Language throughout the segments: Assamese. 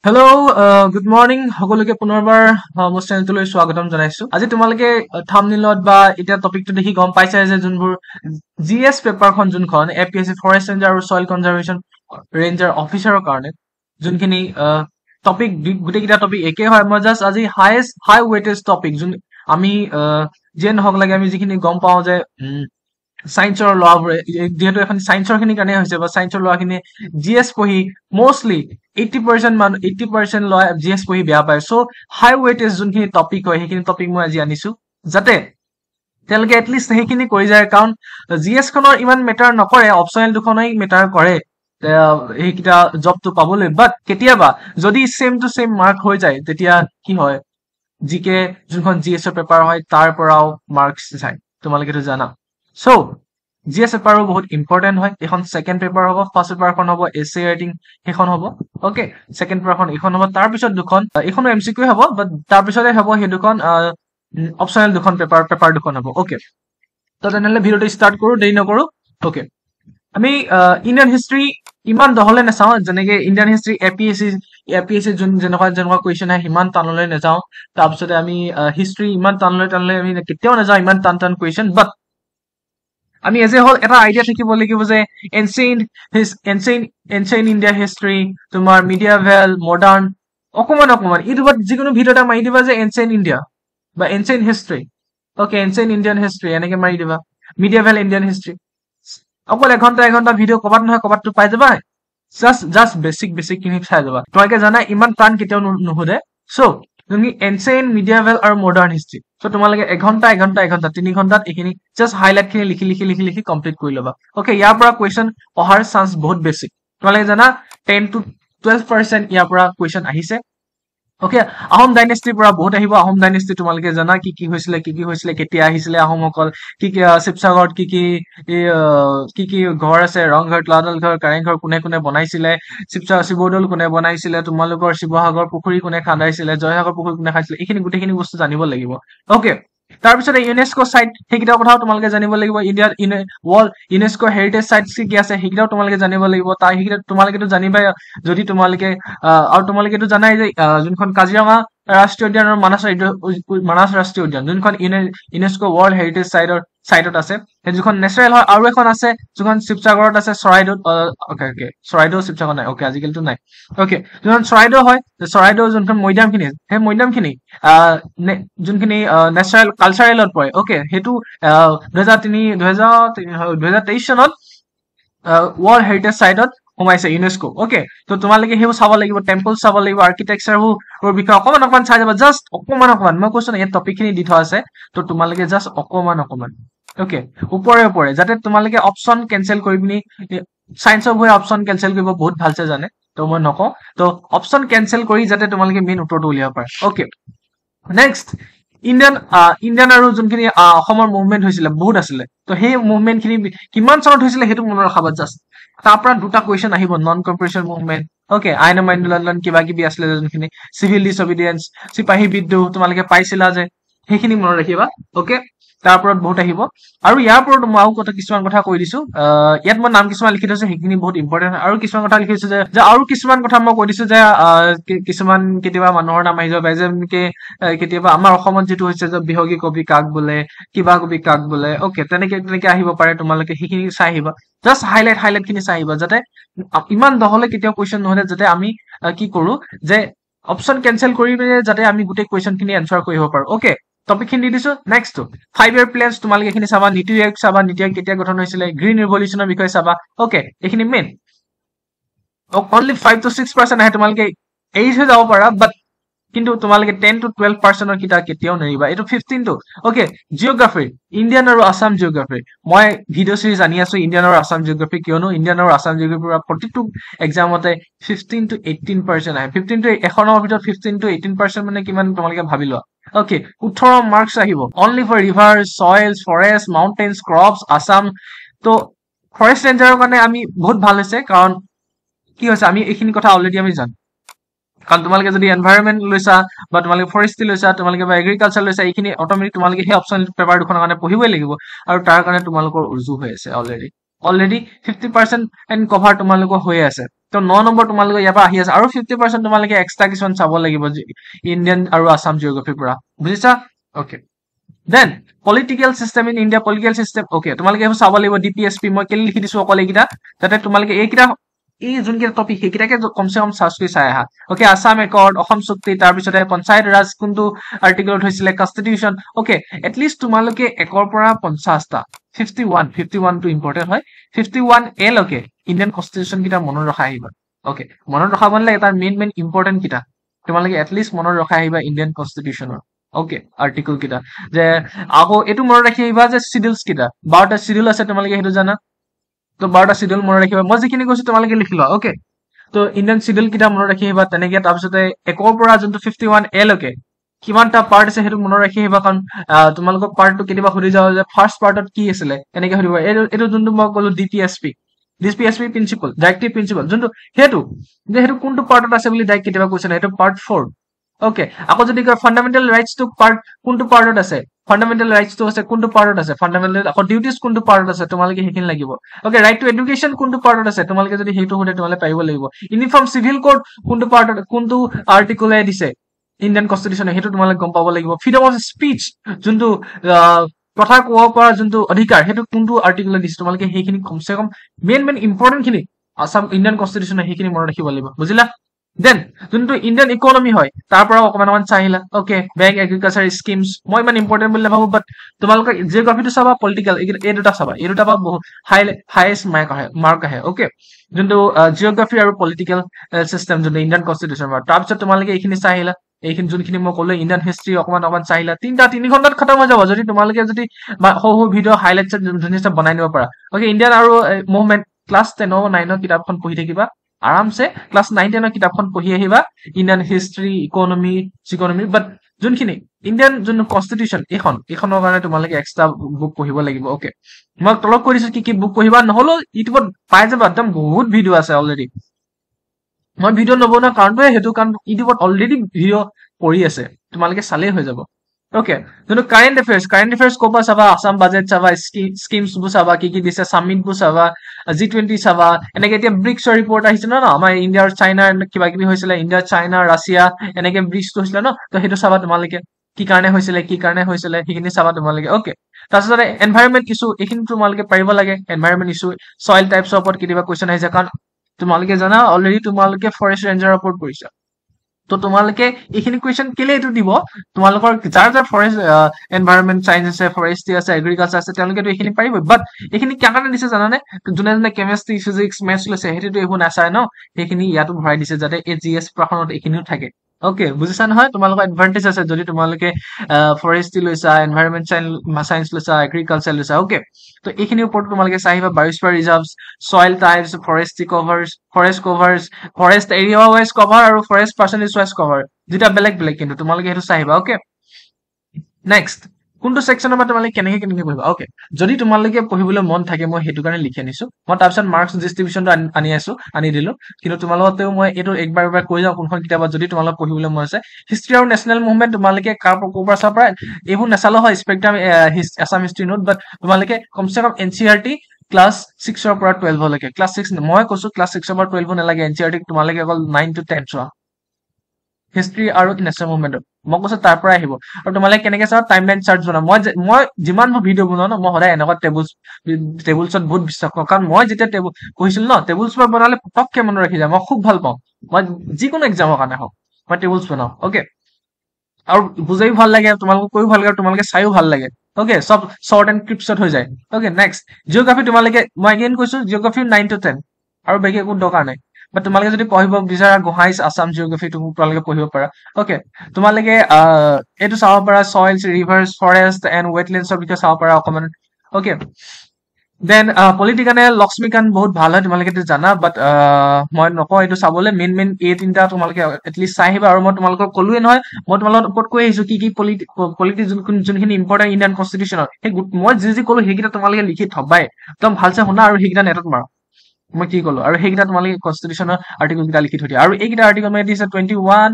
হেল্ল' গুড মৰ্ণিং সকলোকে পুনৰবাৰ মোৰ চেনেলটোলৈ স্বাগতম জনাইছো। আজি তোমালোকে থাম্বনেইলত বা এতিয়া টপিকটো দেখি গম পাইছা যে যোনবোৰ জিএছ পেপাৰখন যোনখন এপিএছচি ফৰেষ্ট ৰেঞ্জাৰ আৰু সইল কনজাৰভেশ্যন ৰেঞ্জাৰ অফিচাৰৰ কাৰণে যোনখিনি টপিক গোটেইকেইটা টপিক একে হয়। মই জাষ্ট আজি হাই ৱেটেজ টপিক যোন আমি যিয়ে নহওক লাগে আমি যিখিনি গম পাওঁ যে সায়েন্সৰ ল'ৰাবোৰে যিহেতু এখন সায়েন্সৰ খিনিৰ কাৰণে হৈছে বা সায়েন্সৰ ল'ৰাখিনি জিএছ পঢ়ি মষ্টলি 80% লয় জিএছ পঢ়ি বেয়া পায়। চ' হাই ৱেটেজ যোনখিনি টপিক হয় সেইখিনি টপিক মই আজি আনিছো যাতে তেওঁলোকে এটলিষ্ট সেইখিনি কৰি যায়, কাৰণ জিএছ খনৰ ইমান মেটাৰ নকৰে, অপচনেল দুখনেই মেটাৰ কৰে সেইকেইটা জবটো পাবলৈ। বাট কেতিয়াবা যদি চেম টু চেম মাৰ্ক হৈ যায় তেতিয়া কি হয়, জিকে যোনখন জিএছৰ পেপাৰ হয় তাৰ পৰাও মাৰ্কছ যায়, তোমালোকেতো জানা। চ' জিএছ পেপাৰো বহুত ইম্পৰ্টেণ্ট হয়। এখন ছেকেণ্ড পেপাৰ হ'ব, ফাৰ্ষ্ট পেপাৰখন হ'ব এছে ৰাইটিং, সেইখন হ'ব। অ'কে, ছেকেণ্ড পেপাৰখন এইখন হ'ব, তাৰপিছত দুখন এইখনো এমচিকিউ হ'ব, বাট তাৰপিছতে হ'ব সেই দুখন অপচনেল দুখন পেপাৰ দুখন হ'ব। অ'কে, তো তেনেহ'লে ভিডিঅ'টো ষ্টাৰ্ট কৰোঁ, দেৰি নকৰোঁ। অ'কে, আমি ইণ্ডিয়ান হিষ্ট্ৰী ইমান দহলে নাচাওঁ, যেনেকে ইণ্ডিয়ান হিষ্ট্ৰী এপিএছচি যেনেকুৱা কুৱেশ্যন আহে সিমান টানলৈ নাযাওঁ। তাৰপিছতে আমি হিষ্ট্ৰী ইমান টানলৈ আমি কেতিয়াও নাযাওঁ, ইমান টান কুৱেশ্যন। বাট আমি এজ এ হল এটা আইডিয়া থাকিব লাগিব যে এনচিয়েন্ট ইণ্ডিয়া হিষ্ট্ৰী, তোমাৰ মিডিয়াভেল, মডাৰ্ণ, অকমান ইউটিউবত যিকোনো ভিডিঅ' এটা মাৰি দিবা যে এনচিয়েন্ট ইণ্ডিয়া বা ancient history, okay ancient Indian history এনেকে মাৰি দিবা, মিডিয়াভেল ইণ্ডিয়ান হিষ্ট্ৰী, অকল এঘন্টা ভিডিঅ' ক'বাত নহয় ক'বাতটো পাই যাবা। জাষ্ট বেছিক খিনি চাই যাবা। তোমালোকে জানা ইমান টান কেতিয়াও নুসুধে। চ' তুমি এনচিয়েন্ট, মিডিয়াভেল আৰু মডাৰ্ণ হিষ্ট্ৰী, চ' তোমালোকে এঘন্টা 3 ঘণ্টাত এইখিনি জাষ্ট হাইলাইট খিনি লিখি কমপ্লিট কৰি ল'বা। অ'কে, ইয়াৰ পৰা কুৱেশ্যন অহাৰ চান্স বহুত বেছি। তোমালোকে জানা 10 to 12% ইয়াৰ পৰা কুৱেশ্যন আহিছে। অ'কে, আহোম ডাইনেষ্টিৰ পৰা বহুত আহিব। আহোম ডাইনেষ্টি তোমালোকে জানা কি হৈছিলে, কেতিয়া আহিছিলে আহোমসকল, শিৱসাগৰত কি ঘৰ আছে, ৰংঘৰ, তলাতল ঘৰ, কাৰেংঘৰ কোনে বনাইছিলে, শিৱদৌল কোনে বনাইছিলে, তোমালোকৰ শিৱসাগৰ পুখুৰী কোনে খান্দাইছিলে, জয়সাগৰ পুখুৰী কোনে খাইছিলে, এইখিনি গোটেইখিনি বস্তু জানিব লাগিব। অ'কে, তাৰপিছতে ইউনেস্কো চাইট সেইকেইটাৰ কথাও তোমালোকে জানিব লাগিব। ইণ্ডিয়াত ৱৰ্ল্ড ইউনেস্কো হেৰিটেজ চাইটছ কি আছে সেইকেইটাও তোমালোকে জানিব লাগিব। সেইকেইটা তোমালোকেতো জানিবাই যদি তোমালোকে আৰু তোমালোকেতো জানাই যে যোনখন কাজিৰঙা ৰাষ্ট্ৰীয় উদ্যান আৰু মানাস ৰাষ্ট্ৰীয় উদ্যান যোনখন ইউনেস্কো ৱৰ্ল্ড হেৰিটেজ চাইটত আছে, সেই যোনখন নেচাৰেল হয়। আৰু এখন আছে যোনখন শিৱসাগৰত আছে, চৰাইদেউত। চৰাইদেউ শিৱসাগৰ নাই, অ'কে আজিকালিতো নাই। অ'কে, যোনখন চৰাইদেউ হয়, চৰাইদেউ যোনখন মৈদামখিনি, সেই মৈদামখিনি যোনখিনি নেচাৰেল কালচাৰেলত পৰে। অ'কে, সেইটো 2023 চনত ৱৰ্ল্ড হেৰিটেজ চাইটত সোমাইছে ইউনেস্কো। অ'কে, তো তোমালোকে সেইবোৰ চাব লাগিব, টেম্পল চাব লাগিব, আৰ্কিটেকচাৰবোৰ বিষয়ে অকমান চাই যাবা, জাষ্ট অকমান। মই কৈছো না ইয়াত টপিক খিনি দি থোৱা আছে, তো তোমালোকে জাষ্ট অকমান অ'কে ওপৰে যাতে তোমালোকে অপশ্যন কেনচেল কৰি পিনি, চায়েন্সৰ বহি অপশ্যন কেনচেল কৰিব বহুত ভালছে জানে, তো মই নকওঁ। তো অপশ্যন কেনচেল কৰি যাতে তোমালোকে মেইন উত্তৰটো উলিয়াব পাৰে। অ'কে, নেক্সট ইণ্ডিয়ান আৰু যোনখিনি অসমৰ মুভমেণ্ট হৈছিলে বহুত আছিলে, তো সেই মুভমেণ্ট খিনি কিমান চনত হৈছিলে সেইটো মনত ৰখাবা। জাষ্ট তাৰ পৰা দুটা কুৱেশ্যন আহিব, নন কৰ্পৰেচন মুভমেণ্ট, অ'কে আইন অমান্য আন্দোলন কিবা আছিলে যোনখিনি, চিভিল ডিছঅবিডিয়েন্স, চিপাহী বিদ্ৰোহ তোমালোকে পাইছিলা যে, সেইখিনি মনত ৰাখিবা। অ'কে, তাৰ ওপৰত বহুত আহিব। আৰু ইয়াৰ ওপৰত মই আৰু কিছুমান কথা কৈ দিছো, ইয়াত মই নাম কিছুমান লিখি থৈছো, সেইখিনি বহুত ইম্পৰ্টেণ্ট। আৰু কিছুমান কথা লিখি দিছো যে আৰু কিছুমান কথা মই কৈ দিছো যে কিছুমান কেতিয়াবা মানুহৰ নাম আহি যাব পাৰে, যেনেকে কেতিয়াবা আমাৰ অসমত যিটো হৈছে যে বিহগী কবি কাক বোলে, কিবা কবি কাক বোলে। অ'কে, তেনেকে আহিব পাৰে, তোমালোকে সেইখিনি চাই আহিবা। জাষ্ট হাইলাইট খিনি চাই আহিবা, যাতে ইমান দহলে কেতিয়াও কুৱেশ্যন নহলে, যাতে আমি কি কৰো যে অপশ্যন কেনচেল কৰি পিনে যাতে আমি গোটেই কুৱেশ্যন খিনি এনচাৰ কৰিব পাৰো। অ'কে, টপিক খিনি দি দিছো। নেক্সট 5 year প্লেনছ তোমালোকে এইখিনি চাবা, নীতি আয়োগ চাবা, নীতি আয়োগ কেতিয়া গঠন হৈছিলে, গ্ৰীণ ৰিভলিউচনৰ বিষয়ে চাবা। অ'কে, এইখিনি মেইন। অনলি 5 to 6% আহে, তোমালোকে এৰি থৈ যাব পাৰা, বাট কিন্তু তোমালোকে 10 to 12% কিতাপ কেতিয়াও নেৰিবা। এইটো 15টো। অ'কে, জিঅ'গ্ৰাফি, ইণ্ডিয়ান আৰু আছাম জিঅ'গ্ৰাফি। মই ভিডিঅ' চিৰিজ আনি আছো ইণ্ডিয়ান আৰু আছাম জিঅ'গ্ৰাফি, কিয়নো ইণ্ডিয়ান আৰু আছাম জিঅ'গ্ৰাফিৰ পৰা প্ৰতিটো এক্সামতে 15 to 18% আহে। 15 to 100 নম্বৰ ভিতৰত 15 to 18% মানে কিমান তোমালোকে ভাবি লোৱা। অ'কে, 18 মাৰ্কছ আহিব only for river, soils, forest, mountains, crops, Assam. তো ফৰেষ্ট ৰেঞ্জাৰৰ কাৰণে আমি বহুত ভাল হৈছে, কাৰণ কি হৈছে আমি এইখিনি কথা অলৰেডি আমি জানো। কাৰণ তোমালোকে যদি এনভাইৰনমেন্ট লৈছা বা তোমালোকে ফৰেষ্ট্ৰি লৈছা, তোমালোকে বা এগ্ৰিকালচাৰ লৈছা, এইখিনি অট'মেটিক তোমালোকে সেই অপশ্যন পেপাৰ দুখনৰ কাৰণে পঢ়িবই লাগিব। আৰু তাৰ কাৰণে তোমালোকৰ উজু হৈ আছে অলৰেডি 50% কভাৰ তোমালোকৰ হৈ আছে। তো 9 নম্বৰ তোমালোকে ইয়াৰ পৰা আহি আছে আৰু 50% তোমালোকে এক্সট্ৰা কিছুমান চাব লাগিব ইণ্ডিয়ান আৰু আসাম জিঅ'গ্ৰাফিৰ পৰা বুজিছা okay then political system in India political system okay তোমালোকে এইবোৰ চাব লাগিব ডিপিএছপি মই কেলে লিখি দিছো অকল এইকেইটা যাতে তোমালোকে এইকেইটা এই যোনকেইটা টপিক সেইকেইটাকে কমচে কম চাৰ্চ কৰি চাই আহা ওকে আসাম একৰ্ড অসম চুক্তি তাৰপিছতে পঞ্চায়ত ৰাজ কোনটো আৰ্টিকলত হৈছিলে কনষ্টিটিউচন ওকে এটলিষ্ট তোমালোকে একৰ পৰা 50টা 51 টো ইম্পৰ্টেণ্ট হয় 51 এ লকে ইণ্ডিয়ান কনষ্টিটিউচন কেইটা মনত ৰখাই আহিবা ওকে মনত ৰখাব নালাগে তাৰ মেইন ইম্পৰ্টেণ্ট কেইটা তোমালোকে এটলিষ্ট মনত ৰখাই আহিবা ইণ্ডিয়ান কনষ্টিটিউচনৰ ওকে আৰ্টিকল কেইটা যে আকৌ এইটো মনত ৰাখি আহিবা যে শিডিউলছ কেইটা 12টা শিডিউল আছে তোমালোকে সেইটো জানা তো 12টা শিডিউল মনত ৰাখিবা মই যিখিনি কৈছো তোমালোকে লিখি লোৱা ওকে তো ইণ্ডিয়ান শিডিউল কেইটা মনত ৰাখি আহিবা তেনেকে তাৰপিছতে একৰ পৰা যোনটো 51 এ লকে কিমানটা পাৰ্ট আছে সেইটো মনত ৰাখি আহিবা কাৰণ তোমালোকক পাৰ্টটো কেতিয়াবা সুধি যাও যে ফাৰ্ষ্ট পাৰ্টত কি আছিলে এনেকে সুধিব এইটো যোনটো মই ক'লো ডিপিএছপি প্ৰিন্সিপল ডাইৰেক্টিভ প্ৰিন্সিপল যোনটো সেইটো কোনটো পাৰ্টত আছে বুলি ডাইৰেক্ট কেতিয়াবা কৈছে সেইটো পাৰ্ট 4 ওকে আকৌ যদি কয় ফান্ডামেন্টাল ৰাইটস টু পাৰ্ট কোনটো পাৰ্টত আছে ফান্ডামেন্টাল ৰাইটস টু আছে কোনটো পাৰ্টত আছে ফান্ডামেন্টাল আকৌ ডিউটিজ কোনটো পাৰ্টত আছে তোমালোকে সেইখিনি লাগিব ওকে ৰাইট টু এডুকেশ্যন কোনটো পাৰ্টত আছে তোমালোকে যদি সেইটো সুধে তোমালোকে পাৰিব লাগিব ইউনিফৰ্ম সিভিল কোড কোনটো পাৰ্টত কোনটো আৰ্টিকলে দিছে ইণ্ডিয়ান কনষ্টিটিউচন সেইটো তোমালোকে গম পাব লাগিব ফ্ৰীডম অফ স্পীচ যোনটো কথা কোৱা পৰা যোনটো অধিকাৰ সেইটো কোনটো আৰ্টিকলে দিছে তোমালোকে সেইখিনি কমসে কম মেইন ইম্পৰ্টেণ্ট খিনি আসাম ইণ্ডিয়ান কনষ্টিটিউচন সেইখিনি মনত ৰাখিব লাগিব বুজিলা দেন যোনটো ইণ্ডিয়ান ইকনমি হয় তাৰ পৰা অকমান চাহিলা ওকে বেংক এগ্ৰিকালচাৰ স্কিমছ মই ইমান ইম্পৰ্টেণ্ট বুলি নাভাবো বাট তোমালোকে জিঅ'গ্ৰাফিটো চাবা পলিটিকেল এই দুটা চাবা এই দুটা পৰা বহুত হাইয়েষ্ট মাৰ্ক আহে ওকে যোনটো জিঅ'গ্ৰাফি আৰু পলিটিকেল চিষ্টেম যোনটো ইণ্ডিয়ান কনষ্টিটিউচন তাৰপিছত তোমালোকে এইখিনি চাহিলা এইখিনি যোনখিনি মই ক'লো ইণ্ডিয়ান হিষ্ট্ৰী অকমান চাহিলা 3 ঘণ্টাত খতম হৈ যাব যদি তোমালোকে যদি সৰু ভিডিঅ' হাইলাইটছ ধুনীয়া বনাই নিব পাৰা ওকে ইণ্ডিয়ান আৰু মুভমেণ্ট ক্লাছ 10 9 কিতাপখন পঢ়ি থাকিবা আৰামছে ক্লাছ 9 10 কিতাপখন পঢ়ি আহিবা ইণ্ডিয়ান হিষ্ট্ৰী ইকনমি বাট যোনখিনি ইণ্ডিয়ান যোন কনষ্টিটিউচন এইখনৰ কাৰণে তোমালোকে এক্সট্ৰা বুক পঢ়িব লাগিব ওকে মই তলত কৈ দিছো কি বুক পঢ়িবা নহ'লেও ইউটিউবত পাই যাবা একদম বহুত ভিডিঅ' আছে অলৰেডি মই ভিডিঅ' নবনোৱা কাৰণটোৱে সেইটো কাৰণ ইউটিউবত অলৰেডি ভিডিঅ' পৰি আছে তোমালোকে চালেই হৈ যাব ওকে যোনটো কাৰেণ্ট এফেয়াৰ্ছ ক'পা চাবা আসাম বাজেট চাবা স্কিমছবোৰ চাবা কি দিছে সামিটবোৰ চাবা G20 চাবা এনেকে এতিয়া ব্ৰিক্সৰ ৰিপৰ্ট আহিছে ন আমাৰ ইণ্ডিয়া আৰু চাইনাৰ কিবা কিবি হৈছিলে ইণ্ডিয়া চাইনা ৰাছিয়া এনেকে ব্ৰিক্সটো হৈছিলে ন তো সেইটো চাবা তোমালোকে কি কাৰণে হৈছিলে সেইখিনি চাবা তোমালোকে ওকে তাৰপিছতে এনভাইৰনমেণ্ট ইছ্যু এইখিনি তোমালোকে পাৰিব লাগে এনভাইৰনমেণ্ট ইছ্যু সয়েল টাইপছৰ ওপৰত কেতিয়াবা কুৱেশ্যন আহিছে কাৰণ তোমালোকে জানা অলৰেডি তোমালোকে ফৰেষ্ট ৰেঞ্জাৰ ওপৰত কৰিছা তো তোমালোকে এইখিনি কুৱেশ্যন কেলে এইটো দিব তোমালোকৰ যাৰ ফৰেষ্ট এনভাইৰনমেণ্ট চাইন্স আছে ফৰেষ্ট্ৰি আছে এগ্ৰিকালচাৰ আছে তেওঁলোকেতো এইখিনি পাৰিব বাট এইখিনি কেনেকৈ দিছে জানানে যোনে কেমেষ্ট্ৰি ফিজিক্স মেথছ লৈছে সেইটোতো এইবোৰ নাচায় ন সেইখিনি ইয়াতো ভৰাই দিছে যাতে এই জিএছ পেপাৰখনত এইখিনিও থাকে ওকে বুজিছা নহয় তোমালোকৰ এডভান্টেজ আছে যদি তোমালোকে ফৰেষ্ট্ৰি লৈছা এনভাইৰনমেণ্ট চাইন্স লৈছা এগ্ৰিকালচাৰ লৈছা ওকে তো এইখিনিৰ ওপৰত তোমালোকে চাহিবা biosphere reserves soil types forestry covers forest area wise cover আৰু ফৰেষ্ট পাৰ্চেন্টেজ ৱাইজ কভাৰ দুটা বেলেগ কিন্তু তোমালোকে সেইটো চাহিবা ওকে নেক্সট কোনটো সেকশনৰ পৰা তোমালোকে কেনেকে পঢ়িবা ওকে যদি তোমালোকে পঢ়িবলৈ মন থাকে মই সেইটো কাৰণে লিখি আনিছো মই তাৰপিছত মাৰ্কছ ডিস্ট্ৰিবিউচনটো আনি দিলো কিন্তু তোমালোকেও মই এইটো একবাৰ কৈ যাওঁ কোনখন কিতাপত যদি তোমালোক পঢ়িবলৈ মন আছে হিষ্ট্ৰী আৰু নেশ্যনেল মুভমেণ্ট তোমালোকে ক'ৰ চাব পাৰা এইবোৰ নাচালেও হয় স্পেক্ট্ৰাম আছাম হিষ্ট্ৰী নোট বাট তোমালোকে কমচে কম NCERT ক্লাছ 6 পৰা 12 লৈকে ক্লাছ 6 মই কৈছো ক্লাছ 6 পৰা 12 নালাগে NCERT তোমালোকে অকল 9 to 10 চোৱা হিষ্ট্ৰী আৰু নেশ্যনেল মুভমেণ্ট মই কৈছো তাৰ পৰা আহিব আৰু তোমালোকে কেনেকে চাও টাইমলাইন চাৰ্ট বনাও মই যিমান ভিডিঅ' বনাও ন মই সদায় এনেকুৱা টেবুলছত বহুত বিশ্বাস কৰোঁ কাৰণ মই যেতিয়া পঢ়িছিলো ন টেবুলছ পৰা বনালে পটককে মনত ৰাখি যায় মই খুব ভাল পাওঁ মই যিকোনো এক্সামৰ কাৰণে হওক মই টেবুলছ বনাও ওকে আৰু বুজাইও ভাল লাগে তোমালোকক কৈও ভাল লাগে আৰু তোমালোকে চাইও ভাল লাগে ওকে সব শৰ্ট এণ্ড ক্লিপছত হৈ যায় ওকে নেক্সট জিঅ'গ্ৰাফি তোমালোকে মই এগেইন কৈছো জিঅ'গ্ৰাফি 9 to 10 আৰু বাকী একো দৰকাৰ নাই বাট তোমালোকে যদি পঢ়িব বিচাৰা গোহাইছ আছাম জিঅ'গ্ৰাফি তোমালোকে পঢ়িব পাৰা ওকে তোমালোকে এইটো চাব পাৰা সয়েলছ ৰিভাৰ্ছ ফৰেষ্ট এণ্ড ৱেটলেণ্ডছৰ বিষয়ে চাব পাৰা অকমান ওকে দেন পলিটিকানে লক্ষ্মীকান্ত বহুত ভাল হয় তোমালোকে জানা বাট মই নকওঁ এইটো চাবলৈ মেইন এই তিনিটা তোমালোকে এটলিষ্ট চাই আহিবা আৰু মই তোমালোকক ক'লোৱে নহয় মই তোমালোকৰ ওপৰত কৈ আহিছো কি পলিটি যোনখিনি ইম্পৰ্টেণ্ট ইণ্ডিয়ান কনষ্টিটিউচনৰ সেই মই যি ক'লো সেইকেইটা তোমালোকে লিখি থবাই একদম ভালছে শুনা আৰু সেইকেইটা নেটত মাৰা মই কি ক'লো আৰু সেইকেইটা তোমালোকে কনষ্টিটিউচনৰ আৰ্টিকল কেইটা লিখি থৈ দিয়া আৰু এইকেইটা আৰ্টিকল মই দিছে 21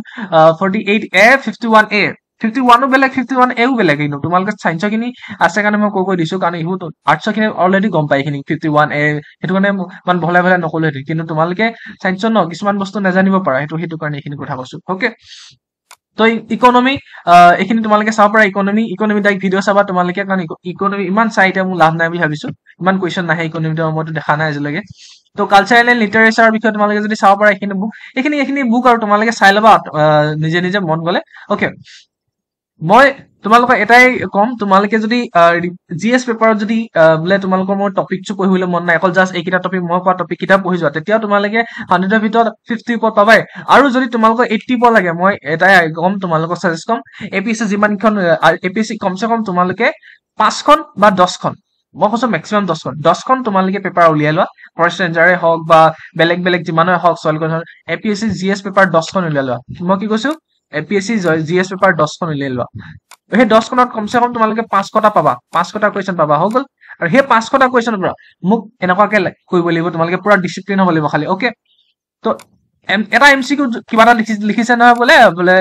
48A 51A 51 বেলেগ 51 এও বেলেগ কিন্তু তোমালোকে সায়েন্সৰ খিনি আছে কাৰণে মই কৈ দিছো কাৰণ এইবোৰ আৰ্টছৰ খিনি অলৰেডি গম পাই খিনি 51 এ সেইটো কাৰণে মান ভলাই ভলাই নকলো হেতু কিন্তু তোমালোকে সায়েন্সৰ ন কিছুমান বস্তু নাজানিব পাৰা সেইটো কাৰণে এইখিনি কথা কৈছো ওকে তো ইকোনমি এইখিনি তোমালোকে চাব পাৰা ইকোনমি ডাইক ভিডিও চাবা তোমালোকে কাৰণ ইকোনমি ইমান চাইতে মোৰ লাভ নাই বুলি ভাবিছো ইমান কোৱেশ্চন নাহে ইকোনমিটো মইতো দেখা নাই আজিলৈকে তো কালচাৰেল এণ্ড লিটাৰেচাৰৰ বিষয়ে তোমালোকে যদি চাব পাৰা এইখিনি বুক আৰু তোমালোকে চাই ল'বা নিজে নিজে মন গলে ওকে মই তোমালোকক এটাই কম তোমালোকে যদি জিএছ পেপাৰত যদি বোলে তোমালোকৰ মোৰ টপিকটো পঢ়িবলৈ মন নাই অকল জাষ্ট এইকেইটা টপিক মই কোৱা টপিক কিতাপ পঢ়ি যোৱা তেতিয়াও তোমালোকে 100ৰ ভিতৰত 50 ওপৰত পাবাই আৰু যদি তোমালোকৰ 80 প লাগে মই এটাই কম তোমালোকক সাজেষ্ট কম এপিএসসি যিমানখন এপিএসসি কমসে কম তোমালোকে 5খন বা 10খন মই কৈছো মেক্সিমাম 10খন তোমালোকে পেপাৰ উলিয়াই লোৱা ফৰেষ্ট ৰেঞ্জাৰে হওক বা বেলেগ যিমানে হওক সলকন এপিএসসি জিএছ পেপাৰ 10খন উলিয়াই লোৱা মই কি কৈছো এপিএসসি জিএছ পেপাৰ 10খন উলিয়াই লোৱা সেই 10খনত কমসে কম তোমালোকে 5টা পাবা 5টা কোৱেশ্চন পাবা হৈ গল আৰু সেই 5টা কোৱেশ্চনৰ পৰা মোক এনেকুৱাকে কৰিব লাগিব তোমালোকে পুৰা ডিসিপ্লিন হ'ব লাগিব খালি ওকে তো এটা এমসিকিউ কিবা এটা লিখিছে নহয় বোলে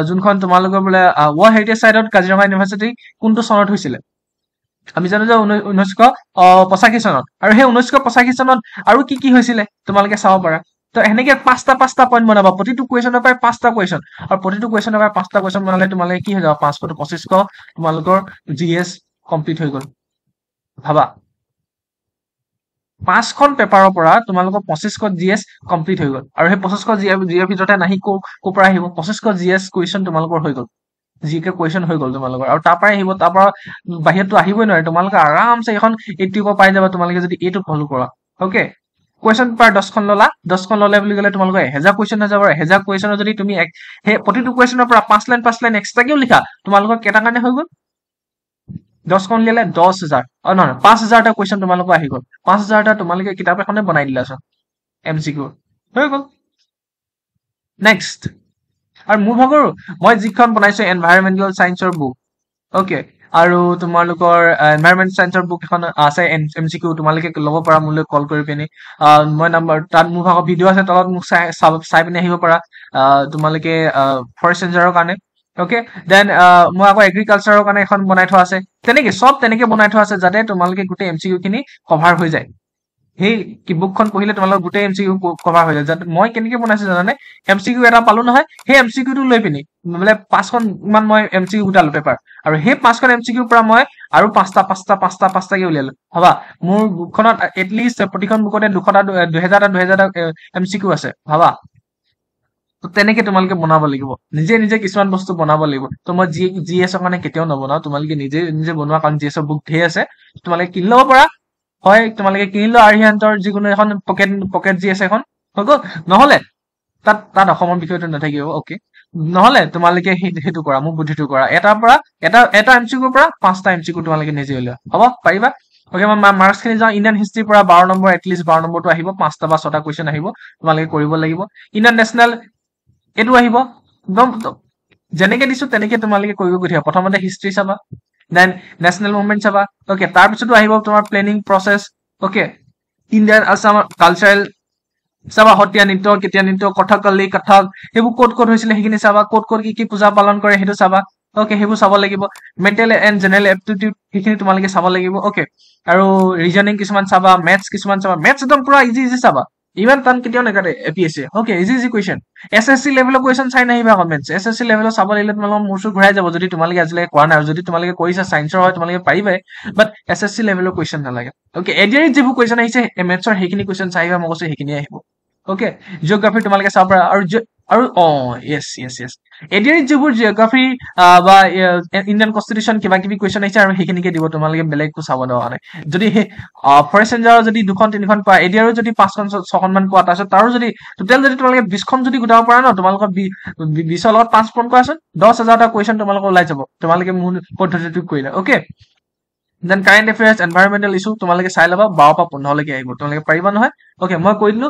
যোনখন তোমালোকৰ বোলে ৱৰ্ল্ড হেৰিটেজ সাইটত কাজিৰঙা ইউনিভাৰ্সিটি কোনটো চনত হৈছিলে আমি জানো যে 1985 চনত আৰু সেই 1985 চনত আৰু কি হৈছিলে তোমালোকে চাব পাৰা তো এনেকে 5টা পইণ্ট বনাবা প্ৰতিটো কোৱেশ্চনৰ পৰা 5টা কোৱেশ্চন আৰু প্ৰতিটো কোৱেশ্চনৰ পৰা 5টা কোৱেশ্চন বনালে তোমালোকে কি হৈ যাব 500 2500 তোমালোকৰ জিএস কমপ্লিট হৈ গল ভাবা 5খন পেপাৰৰ পৰা তোমালোকৰ 2500 জিএস কমপ্লিট হৈ গল আৰু সেই 2500 জিএৰ ভিতৰতে নাহি কোপৰা আহিব 2500 জিএস কোৱেশ্চন তোমালোকৰ হৈ গল জিকে কোৱেশ্চন হৈ গল তোমালোকৰ আৰু তাৰ পৰা আহিব তাৰ পৰা বাহিৰটো আহিবই নোৱাৰে তোমালোকে আৰামছে এখন 80 পাই যাবা তোমালোকে যদি এটো ফলো কৰা ওকে কোৱেশ্চন পাৰ 10খন ললে বুলি গলে তোমালোকৰ 1000 কোৱেশ্চন হৈ যাব 1000 কোৱেশ্চনৰ যদি তুমি হে প্ৰতিটো কোৱেশ্চনৰ পৰা 5 লাইন এক্সট্ৰাকেও লিখা তোমালোকৰ কেটা কাৰণে হৈ গল 10খন লিলে 10000 নহয় 5000টা কোৱেশ্চন তোমালোকৰ আহি গল 5000টা তোমালোকে কিতাপ এখনে বনাই দিলাছ এমসিকিউ হৈ গল নেক্সট আৰু মোৰ ভাগৰ মই যিখন বনাইছো এনভাইৰনমেন্টাল সায়েন্সৰ বুক ওকে আৰু তোমালোকৰ এনভাইৰনমেন্ট সায়েন্সৰ বুক এখন আছে এমসিকিউ তোমালোকে লব পাৰা মোলৈ কল কৰি পিনি মই নাম্বাৰ তাত মোৰ ভাগৰ ভিডিও আছে তলত মোক চাই পিনি আহিব পাৰা তোমালোকে ফৰেষ্ট ৰেঞ্জাৰৰ কাৰণে ওকে দেন মই আকৌ এগ্ৰিকালচাৰৰ কাৰণে এখন বনাই থোৱা আছে তেনেকে বনাই থোৱা আছে যাতে তোমালোকে গোটেই এমসিকিউ খিনি কভাৰ হৈ যায় সেই কি বুকখন পঢ়িলে তোমালোকৰ গোটেই এমসিকিউ কভাৰ হৈ যায় যাতে মই কেনেকে বনাইছো জানানে এমসিকিউ এটা পালো নহয় সেই এমসিকিউটো লৈ পিনি মানে 5খন ইমান মই এমসিকিউ গোটালো পেপাৰ আৰু সেই 5খন এমসিকিউৰ পৰা মই আৰু 5টা কে উলিয়ালো ভাবা মোৰ বুকখনত এটলিষ্ট প্ৰতিখন বুকতে 2000টা এমসিকিউ আছে ভাবা তো তেনেকে তোমালোকে বনাব লাগিব নিজে কিছুমান বস্তু বনাব লাগিব তো মই জিএস কাৰণে কেতিয়াও নবনাও তোমালোকে নিজে বনোৱা কাৰণ জিএস বুক ধেৰ আছে তোমালোকে কিনি ল'ব পাৰা হয় তোমালোকে কিনিলো আৰিহান্তৰ যিকোনো এখন পকেট জিএস এখন হৈ গল নহলে তাত অসমৰ বিষয়টো নাথাকিব ওকে নহলে তোমালোকে হেতু কৰা মোক বুদ্ধিটো কৰা এটা এমসিকিউৰ পৰা 5টা এমসিকিউ তোমালোকে নিজে উলিয়া হ'ব পাৰিবা ওকে মই মাৰ্কস খিনি যাও ইণ্ডিয়ান হিষ্ট্ৰী পৰা 12 নম্বৰ এটলিষ্ট 12 নম্বৰটো আহিব 5টা বা 6টা কোৱেশ্চন আহিব তোমালোকে কৰিব লাগিব ইণ্ডিয়ান নেশনেল এটো আহিব একদম যেনেকে দিছো তেনেকে তোমালোকে কৰিব গৈ থাকিবা প্ৰথমতে হিষ্ট্ৰী চাবা দেন নেশনেল মুভমেন্ট চাবা ওকে তাৰ পিছতো আহিব তোমাৰ planning process okay Indian Assam cultural চাবা হতিয়া নৃত্য কেতিয়া নৃত্য কথকলি কথক হেবু কোড হৈছিলে হেখিনি চাবা কোড কি পূজা পালন কৰে হেতু চাবা ওকে হেবু চাব লাগিব মেন্টাল এন্ড জেনাৰেল এপ্টিটিউড হেখিনি তোমালোকে চাব লাগিব ওকে আৰু ৰিজনিং কিছুমান চাবা মেথছ কিছুমান চাবা মেথছ একদম পুৰা ইজি চাবা ইমান টান কেতিয়াও নাকাটে APSC okay easy question SSC লেভেলৰ কোৱেশ্চন চাই নাহিবা কমেন্টছ এসএসসি লেভেলৰ চাব লাগিলে তোমালোকৰ মুৰসু ঘূৰাই যাব যদি তোমালোকে আজিলৈকে কৰা নাই আৰু যদি তোমালোকে কৰিছা সায়েন্সৰ হয় তোমালোকে পাৰিবাই বাট এসএসসি লেভেলৰ কোৱেশ্চন নালাগে ওকে এডিআৰিত যিবোৰ কোৱেশ্চন আহিছে মেথছৰ হেখিনি কোৱেশ্চন চাইবা মই কৈছো হেখিনি আহিব ওকে জিওগ্ৰাফি তোমালোকে চাব পাৰা আৰু yes এডিআৰিত যিবোৰ জিওগ্ৰাফি বা ইণ্ডিয়ান কনষ্টিটিউচন কিবা কিবি কোৱেশ্চন আহিছে আৰু হেখিনিকে দিব তোমালোকে বেলেগটো চাব দেৱা নাই যদি ফৰেষ্ট ৰেঞ্জাৰৰ যদি 2খন 3খন পা এডিআৰৰ যদি 5খন 6খন মান পোৱা তাৰছত তাৰো যদি টোটাল যদি তোমালোকে 20খন যদি গোটাব পাৰা ন তোমালোকৰ 20ৰ লগত 5 পইণ্ট কোৱাচোন 10000টা কোৱেশ্চন তোমালোকৰ ওলাই যাব তোমালোকে মোৰ পদ্ধতিটো কৰিলা ওকে দেন কাৰেন্ট এফেয়াৰ্স এনভাইৰনমেন্টাল ইস্যু তোমালোকে চাই লবা 12 পৰা 15 লৈকে আহিব তোমালোকে পাৰিবা নহয় ওকে মই কৈ দিলো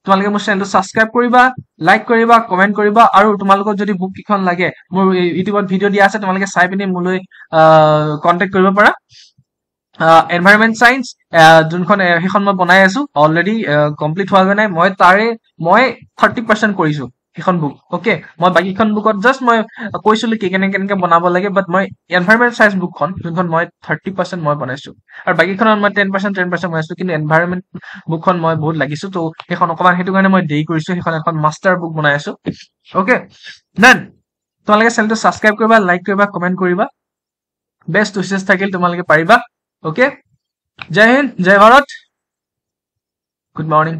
তোমালোকে মোৰ চেনেলটো সাবস্ক্ৰাইব কৰিবা লাইক কৰিবা কমেন্ট কৰিবা আৰু তোমালোকৰ যদি বুক কিখন লাগে মোৰ ইউটিউবত ভিডিও দিয়া আছে তোমালোকে চাই পিনি মোলৈ কন্টাক্ট কৰিব পাৰা এনভাইৰনমেন্ট সায়েন্স যোনখন হেখন মই বনাই আছো অলৰেডি কমপ্লিট হোৱা নাই মই 30% কৰিছো সেইখন বুক ওকে মই বাকিখন বুকত জাষ্ট মই কৈছিলো কি কেনেকে বনাব লাগে বাট মই এনভাইৰনমেন্ট সায়েন্স বুকখন যোনখন মই 30% মই বনাইছো আৰু বাকিখনত মই 10% বনাইছো কিন্তু এনভাইৰনমেন্ট বুকখন মই বহুত লাগিছো তো সেইখন অকমান সেইটো কাৰণে মই দেৰি কৰিছো সেইখন এখন মাষ্টাৰ বুক বনাই আছো ওকে দেন তোমালোকে চেনেলটো সাবস্ক্ৰাইব কৰিবা লাইক কৰিবা কমেন্ট কৰিবা বেষ্ট উইচেছ থাকিল তোমালোকে পাৰিবা ওকে জয় হিন্দ জয় ভাৰত গুড মৰ্নিং